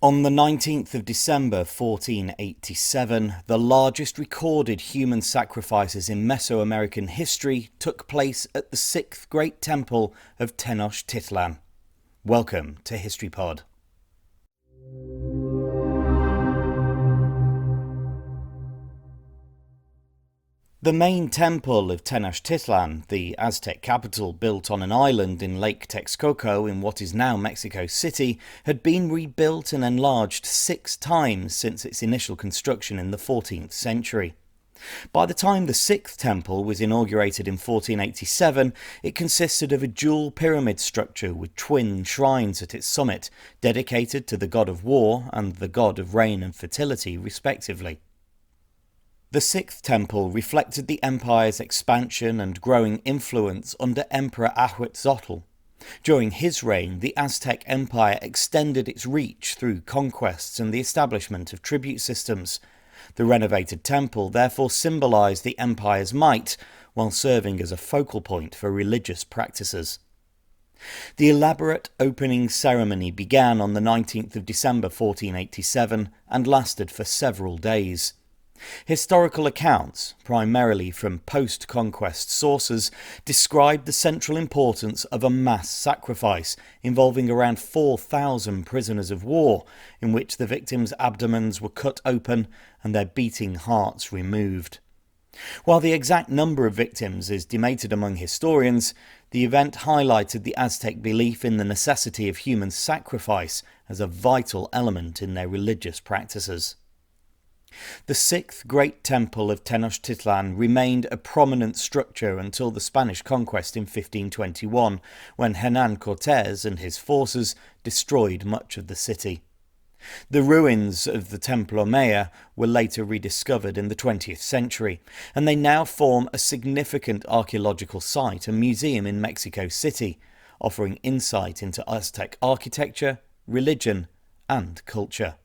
On the 19th of December 1487, the largest recorded human sacrifices in Mesoamerican history took place at the 6th Great Temple of Tenochtitlan. Welcome to HistoryPod. The main temple of Tenochtitlan, the Aztec capital built on an island in Lake Texcoco in what is now Mexico City, had been rebuilt and enlarged 6 times since its initial construction in the 14th century. By the time the 6th temple was inaugurated in 1487, it consisted of a dual pyramid structure with twin shrines at its summit, dedicated to the god of war and the god of rain and fertility, respectively. The 6th temple reflected the empire's expansion and growing influence under Emperor Ahuitzotl. During his reign, the Aztec Empire extended its reach through conquests and the establishment of tribute systems. The renovated temple therefore symbolised the empire's might, while serving as a focal point for religious practices. The elaborate opening ceremony began on the 19th of December 1487 and lasted for several days. Historical accounts, primarily from post-conquest sources, describe the central importance of a mass sacrifice involving around 4,000 prisoners of war, in which the victims' abdomens were cut open and their beating hearts removed. While the exact number of victims is debated among historians, the event highlighted the Aztec belief in the necessity of human sacrifice as a vital element in their religious practices. The 6th Great Temple of Tenochtitlan remained a prominent structure until the Spanish conquest in 1521, when Hernán Cortés and his forces destroyed much of the city. The ruins of the Templo Mayor were later rediscovered in the 20th century, and they now form a significant archaeological site and museum in Mexico City, offering insight into Aztec architecture, religion, and culture.